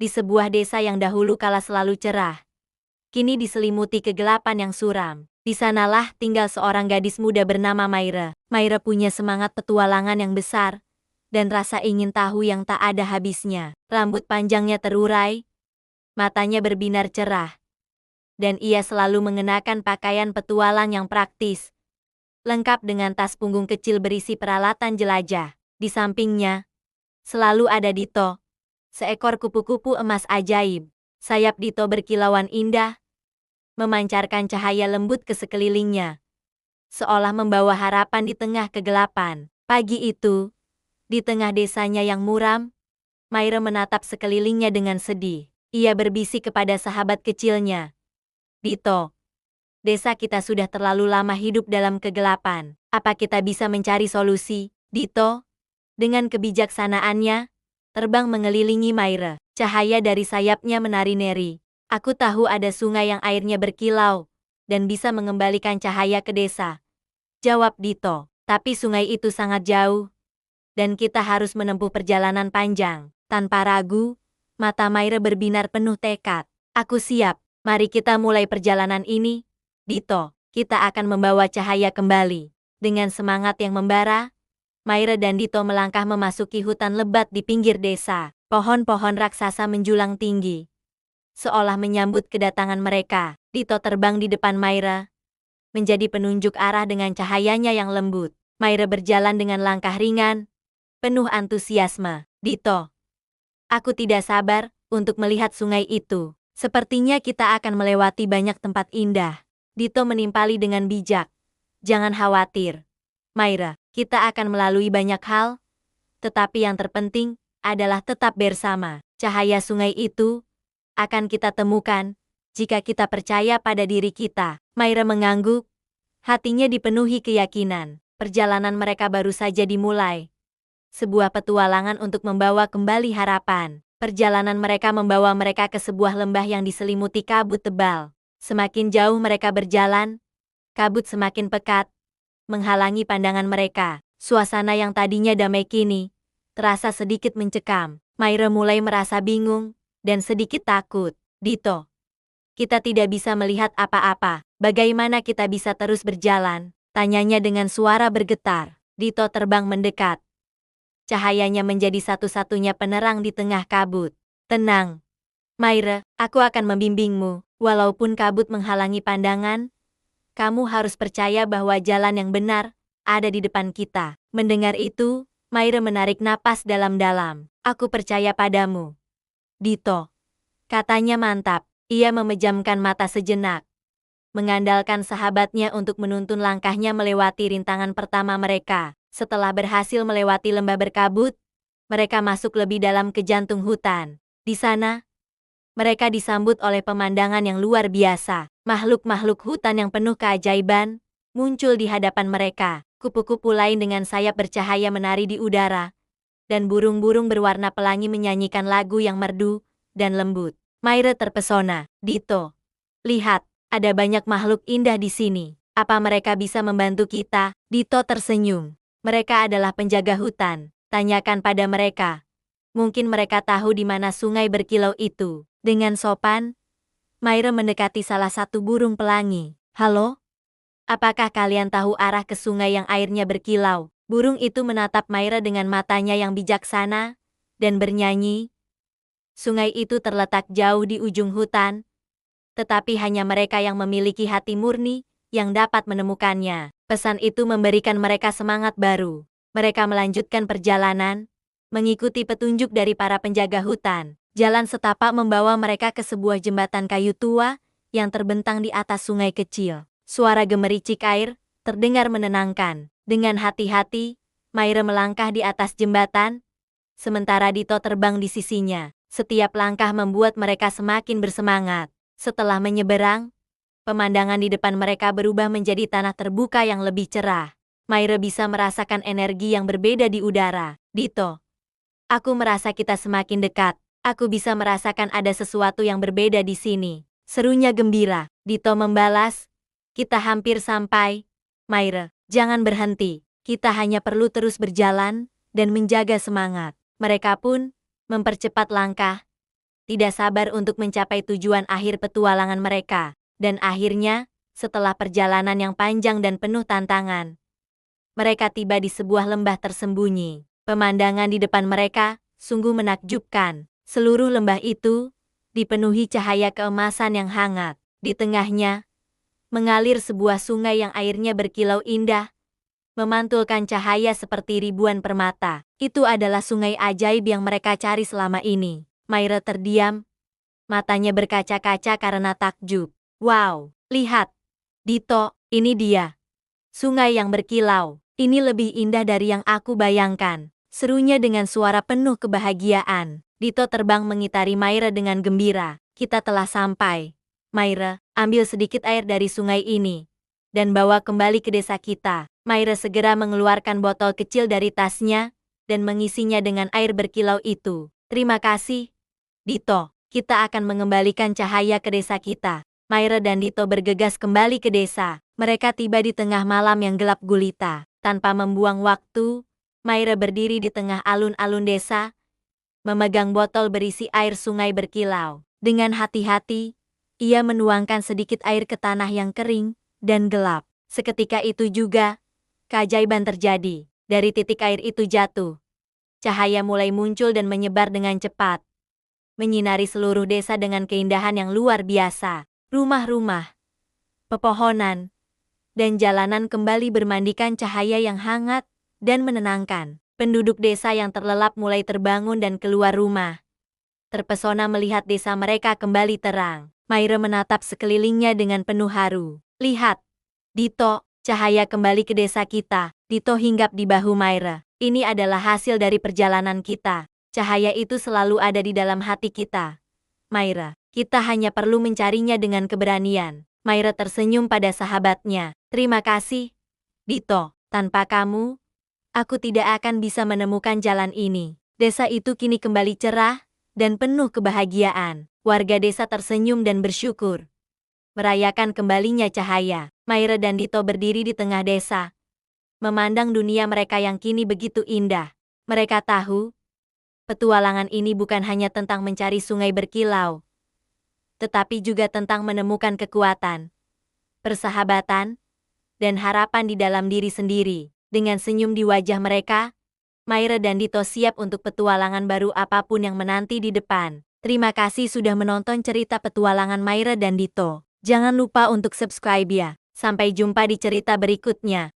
Di sebuah desa yang dahulu kala selalu cerah, kini diselimuti kegelapan yang suram. Di sanalah tinggal seorang gadis muda bernama Maira. Maira punya semangat petualangan yang besar, dan rasa ingin tahu yang tak ada habisnya. Rambut panjangnya terurai, matanya berbinar cerah, dan ia selalu mengenakan pakaian petualang yang praktis, lengkap dengan tas punggung kecil berisi peralatan jelajah. Di sampingnya, selalu ada Dito, seekor kupu-kupu emas ajaib. Sayap Dito berkilauan indah, memancarkan cahaya lembut ke sekelilingnya, seolah membawa harapan di tengah kegelapan. Pagi itu, di tengah desanya yang muram, Maira menatap sekelilingnya dengan sedih. Ia berbisik kepada sahabat kecilnya. Dito, desa kita sudah terlalu lama hidup dalam kegelapan. Apa kita bisa mencari solusi? Dito, dengan kebijaksanaannya, terbang mengelilingi Maira. Cahaya dari sayapnya menari-neri. Aku tahu ada sungai yang airnya berkilau, dan bisa mengembalikan cahaya ke desa, jawab Dito. Tapi sungai itu sangat jauh, dan kita harus menempuh perjalanan panjang. Tanpa ragu, mata Maira berbinar penuh tekad. Aku siap, mari kita mulai perjalanan ini. Dito, kita akan membawa cahaya kembali. Dengan semangat yang membara, Maira dan Dito melangkah memasuki hutan lebat di pinggir desa. Pohon-pohon raksasa menjulang tinggi, seolah menyambut kedatangan mereka. Dito terbang di depan Maira, menjadi penunjuk arah dengan cahayanya yang lembut. Maira berjalan dengan langkah ringan, penuh antusiasme. Dito, aku tidak sabar untuk melihat sungai itu. Sepertinya kita akan melewati banyak tempat indah. Dito menimpali dengan bijak. Jangan khawatir, Maira, kita akan melalui banyak hal, tetapi yang terpenting adalah tetap bersama. Cahaya sungai itu akan kita temukan jika kita percaya pada diri kita. Maira mengangguk, hatinya dipenuhi keyakinan. Perjalanan mereka baru saja dimulai. Sebuah petualangan untuk membawa kembali harapan. Perjalanan mereka membawa mereka ke sebuah lembah yang diselimuti kabut tebal. Semakin jauh mereka berjalan, kabut semakin pekat, menghalangi pandangan mereka. Suasana yang tadinya damai kini terasa sedikit mencekam. Maira mulai merasa bingung dan sedikit takut. Dito, kita tidak bisa melihat apa-apa. Bagaimana kita bisa terus berjalan? Tanyanya dengan suara bergetar. Dito terbang mendekat. Cahayanya menjadi satu-satunya penerang di tengah kabut. Tenang, Maira, aku akan membimbingmu. Walaupun kabut menghalangi pandangan, kamu harus percaya bahwa jalan yang benar ada di depan kita. Mendengar itu, Maira menarik napas dalam-dalam. Aku percaya padamu, Dito, katanya mantap. Ia memejamkan mata sejenak, mengandalkan sahabatnya untuk menuntun langkahnya melewati rintangan pertama mereka. Setelah berhasil melewati lembah berkabut, mereka masuk lebih dalam ke jantung hutan. Di sana, mereka disambut oleh pemandangan yang luar biasa. Makhluk-makhluk hutan yang penuh keajaiban muncul di hadapan mereka. Kupu-kupu lain dengan sayap bercahaya menari di udara, dan burung-burung berwarna pelangi menyanyikan lagu yang merdu dan lembut. Maira terpesona. Dito, lihat, ada banyak makhluk indah di sini. Apa mereka bisa membantu kita? Dito tersenyum. Mereka adalah penjaga hutan. Tanyakan pada mereka. Mungkin mereka tahu di mana sungai berkilau itu. Dengan sopan, Maira mendekati salah satu burung pelangi. Halo? Apakah kalian tahu arah ke sungai yang airnya berkilau? Burung itu menatap Maira dengan matanya yang bijaksana dan bernyanyi. Sungai itu terletak jauh di ujung hutan, tetapi hanya mereka yang memiliki hati murni yang dapat menemukannya. Pesan itu memberikan mereka semangat baru. Mereka melanjutkan perjalanan, mengikuti petunjuk dari para penjaga hutan. Jalan setapak membawa mereka ke sebuah jembatan kayu tua yang terbentang di atas sungai kecil. Suara gemericik air terdengar menenangkan. Dengan hati-hati, Maira melangkah di atas jembatan, sementara Dito terbang di sisinya. Setiap langkah membuat mereka semakin bersemangat. Setelah menyeberang, pemandangan di depan mereka berubah menjadi tanah terbuka yang lebih cerah. Maira bisa merasakan energi yang berbeda di udara. Dito, aku merasa kita semakin dekat. Aku bisa merasakan ada sesuatu yang berbeda di sini. Serunya gembira. Dito membalas, kita hampir sampai. Maira, jangan berhenti. Kita hanya perlu terus berjalan dan menjaga semangat. Mereka pun mempercepat langkah, tidak sabar untuk mencapai tujuan akhir petualangan mereka. Dan akhirnya, setelah perjalanan yang panjang dan penuh tantangan, mereka tiba di sebuah lembah tersembunyi. Pemandangan di depan mereka sungguh menakjubkan. Seluruh lembah itu dipenuhi cahaya keemasan yang hangat. Di tengahnya, mengalir sebuah sungai yang airnya berkilau indah, memantulkan cahaya seperti ribuan permata. Itu adalah sungai ajaib yang mereka cari selama ini. Myra terdiam, matanya berkaca-kaca karena takjub. Wow, lihat, Dito, ini dia. Sungai yang berkilau. Ini lebih indah dari yang aku bayangkan. Serunya dengan suara penuh kebahagiaan. Dito terbang mengitari Myra dengan gembira. Kita telah sampai. Myra, ambil sedikit air dari sungai ini dan bawa kembali ke desa kita. Myra segera mengeluarkan botol kecil dari tasnya dan mengisinya dengan air berkilau itu. Terima kasih, Dito. Kita akan mengembalikan cahaya ke desa kita. Myra dan Dito bergegas kembali ke desa. Mereka tiba di tengah malam yang gelap gulita. Tanpa membuang waktu, Myra berdiri di tengah alun-alun desa, memegang botol berisi air sungai berkilau. Dengan hati-hati, ia menuangkan sedikit air ke tanah yang kering dan gelap. Seketika itu juga, keajaiban terjadi. Dari titik air itu jatuh, cahaya mulai muncul dan menyebar dengan cepat, menyinari seluruh desa dengan keindahan yang luar biasa. Rumah-rumah, pepohonan, dan jalanan kembali bermandikan cahaya yang hangat dan menenangkan. Penduduk desa yang terlelap mulai terbangun dan keluar rumah, terpesona melihat desa mereka kembali terang. Myra menatap sekelilingnya dengan penuh haru. Lihat, Dito, cahaya kembali ke desa kita. Dito hinggap di bahu Myra. Ini adalah hasil dari perjalanan kita. Cahaya itu selalu ada di dalam hati kita. Myra, kita hanya perlu mencarinya dengan keberanian. Myra tersenyum pada sahabatnya. Terima kasih, Dito. Tanpa kamu, aku tidak akan bisa menemukan jalan ini. Desa itu kini kembali cerah dan penuh kebahagiaan. Warga desa tersenyum dan bersyukur, merayakan kembalinya cahaya. Myra dan Dito berdiri di tengah desa, memandang dunia mereka yang kini begitu indah. Mereka tahu, petualangan ini bukan hanya tentang mencari sungai berkilau, tetapi juga tentang menemukan kekuatan, persahabatan, dan harapan di dalam diri sendiri. Dengan senyum di wajah mereka, Myra dan Dito siap untuk petualangan baru apapun yang menanti di depan. Terima kasih sudah menonton cerita petualangan Myra dan Dito. Jangan lupa untuk subscribe ya. Sampai jumpa di cerita berikutnya.